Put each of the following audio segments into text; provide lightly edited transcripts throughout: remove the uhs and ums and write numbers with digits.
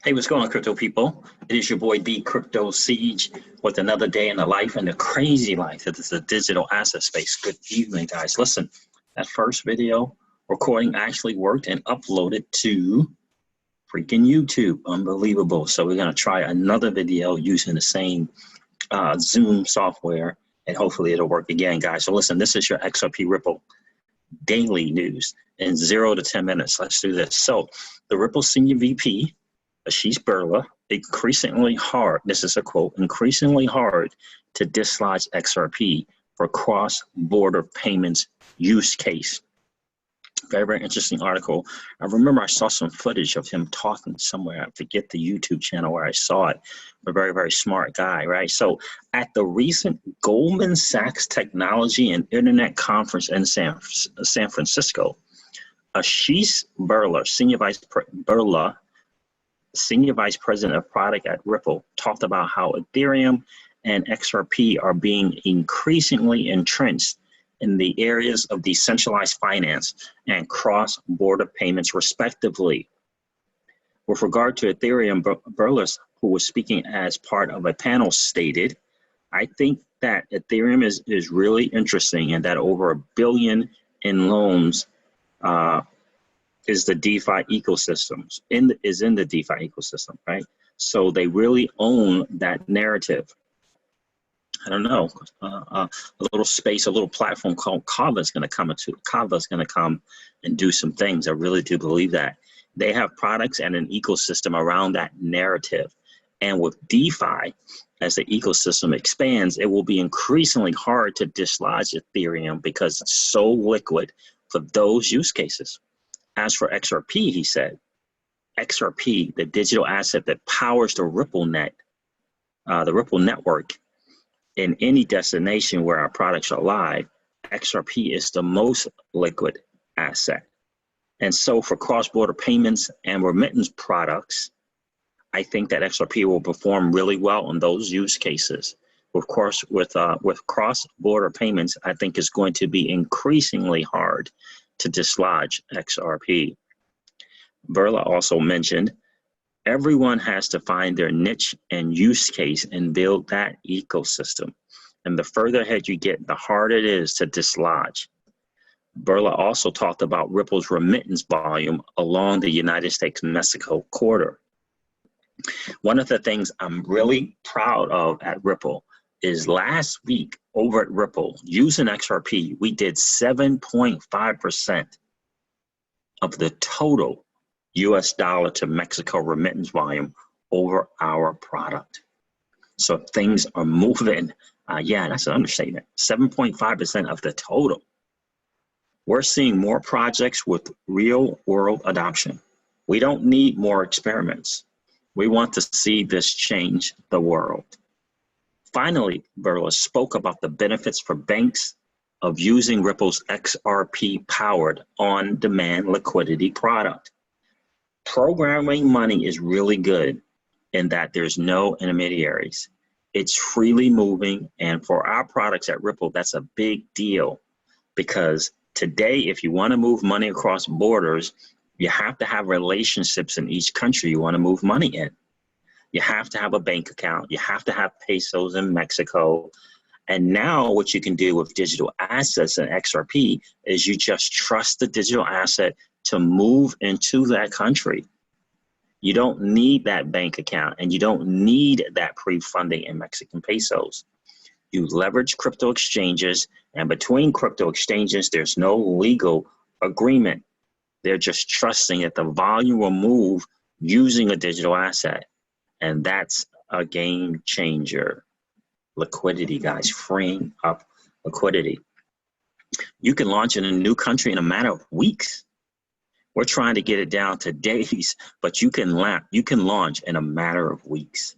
Hey, what's going on, crypto people? It is your boy D Crypto Siege with another day in the life and the crazy life that is the digital asset space. Good evening, guys. Listen, that first video recording actually worked and uploaded to freaking YouTube. Unbelievable. So we're going to try another video using the same Zoom software, and hopefully it'll work again, guys. So listen, this is your XRP Ripple daily news in 0 to 10 minutes. Let's do this. So the Ripple Senior VP, Ashish Birla, increasingly hard, this is a quote, increasingly hard to dislodge XRP for cross-border payments use case. Very, very interesting article. I remember I saw some footage of him talking somewhere. I forget the YouTube channel where I saw it. A very, very smart guy, right? So at the recent Goldman Sachs Technology and Internet Conference in San Francisco, Ashish Birla, Senior Vice President of Product at Ripple, talked about how Ethereum and XRP are being increasingly entrenched in the areas of decentralized finance and cross-border payments, respectively. With regard to Ethereum, Birla, who was speaking as part of a panel, stated, I think that Ethereum is really interesting and that over $1 billion in loans is the DeFi ecosystems, is in the DeFi ecosystem, right? So they really own that narrative. I don't know, a little space, a little platform called Kava is going to come and do some things. I really do believe that. They have products and an ecosystem around that narrative. And with DeFi, as the ecosystem expands, it will be increasingly hard to dislodge Ethereum because it's so liquid for those use cases. As for XRP, he said, XRP, the digital asset that powers the Ripple network in any destination where our products are live, XRP is the most liquid asset. And so for cross-border payments and remittance products, I think that XRP will perform really well on those use cases. Of course, with cross-border payments, I think it's going to be increasingly hard to dislodge XRP. Birla also mentioned, everyone has to find their niche and use case and build that ecosystem. And the further ahead you get, the harder it is to dislodge. Birla also talked about Ripple's remittance volume along the United States-Mexico corridor. One of the things I'm really proud of at Ripple is last week over at Ripple, using XRP, we did 7.5% of the total US dollar to Mexico remittance volume over our product. So things are moving. Yeah, that's an understatement. 7.5% of the total. We're seeing more projects with real world adoption. We don't need more experiments. We want to see this change the world. Finally, Birla spoke about the benefits for banks of using Ripple's XRP-powered on-demand liquidity product. Programming money is really good in that there's no intermediaries. It's freely moving, and for our products at Ripple, that's a big deal because today, if you want to move money across borders, you have to have relationships in each country you want to move money in. You have to have a bank account. You have to have pesos in Mexico. And now what you can do with digital assets and XRP is you just trust the digital asset to move into that country. You don't need that bank account and you don't need that pre-funding in Mexican pesos. You leverage crypto exchanges, and between crypto exchanges, there's no legal agreement. They're just trusting that the volume will move using a digital asset. And that's a game changer. Liquidity, guys, freeing up liquidity. You can launch in a new country in a matter of weeks. We're trying to get it down to days, but you can launch in a matter of weeks.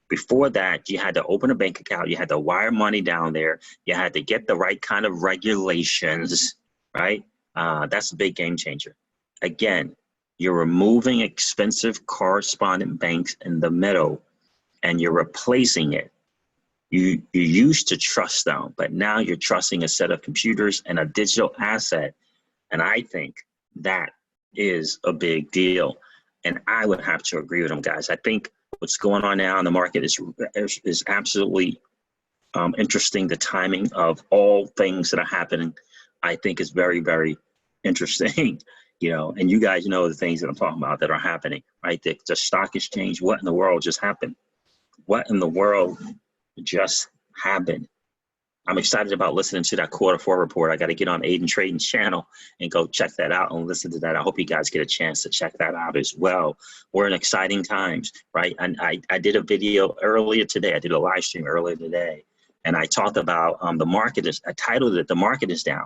Before that, you had to open a bank account, you had to wire money down there, you had to get the right kind of regulations, right? That's a big game changer. Again, you're removing expensive correspondent banks in the middle and you're replacing it. You used to trust them, but now you're trusting a set of computers and a digital asset. And I think that is a big deal. And I would have to agree with them, guys. I think what's going on now in the market is absolutely interesting. The timing of all things that are happening, I think, is very, very interesting. You know, and you guys know the things that I'm talking about that are happening, right? The stock exchange, what in the world just happened? What in the world just happened? I'm excited about listening to that Q4 report. I got to get on Aiden Trading's channel and go check that out and listen to that. I hope you guys get a chance to check that out as well. We're in exciting times, right? And I did a video earlier today. I did a live stream earlier today, and I talked about the market I titled it, "The Market is Down."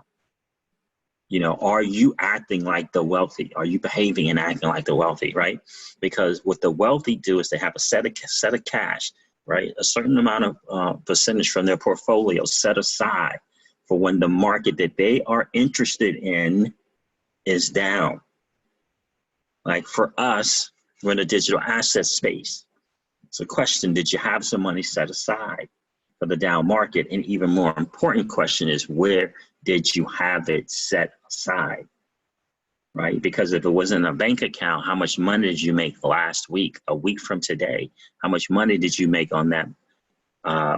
You know, are you acting like the wealthy? Are you behaving and acting like the wealthy, right? Because what the wealthy do is they have a set of cash, right? A certain amount of percentage from their portfolio set aside for when the market that they are interested in is down. Like for us, we're in the digital asset space. It's a question, did you have some money set aside for the down market? And even more important question is, where did you have it set aside, right? Because if it wasn't a bank account, how much money did you make last week, a week from today? How much money did you make on that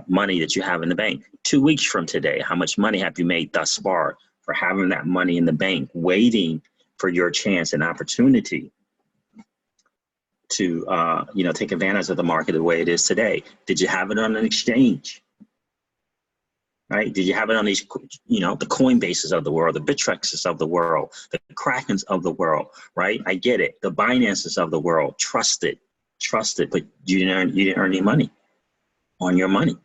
money that you have in the bank? 2 weeks from today, how much money have you made thus far for having that money in the bank, waiting for your chance and opportunity to you know, take advantage of the market the way it is today? Did you have it on an exchange? Right? Did you have it on these, you know, the Coinbases of the world, the Bitrexes of the world, the Krakens of the world, right? I get it. The Binances of the world, trust it, but you didn't earn any money on your money.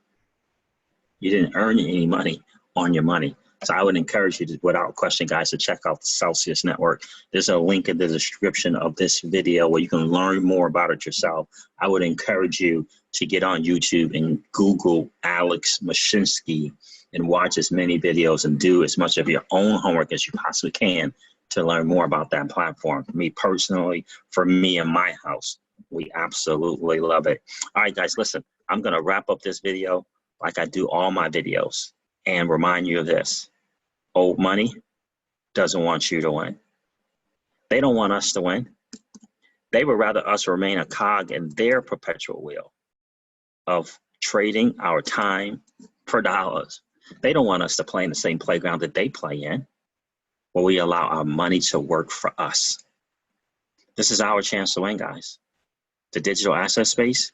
You didn't earn any money on your money. So I would encourage you to, without question, guys, to check out the Celsius Network. There's a link in the description of this video where you can learn more about it yourself. I would encourage you to get on YouTube and Google Alex Mashinsky and watch as many videos and do as much of your own homework as you possibly can to learn more about that platform. For me personally, for me and my house, we absolutely love it. All right, guys, listen, I'm going to wrap up this video like I do all my videos and remind you of this. Old money doesn't want you to win. They don't want us to win. They would rather us remain a cog in their perpetual wheel of trading our time for dollars. They don't want us to play in the same playground that they play in, where we allow our money to work for us. This is our chance to win, guys. The digital asset space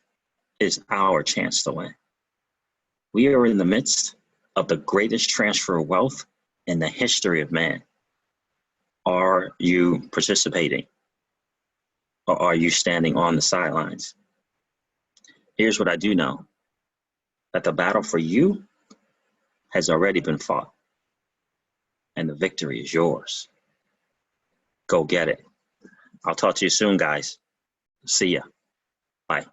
is our chance to win. We are in the midst of the greatest transfer of wealth in the history of man. Are you participating, or are you standing on the sidelines? Here's what I do know, that the battle for you has already been fought, and the victory is yours. Go get it. I'll talk to you soon, guys. See ya. Bye.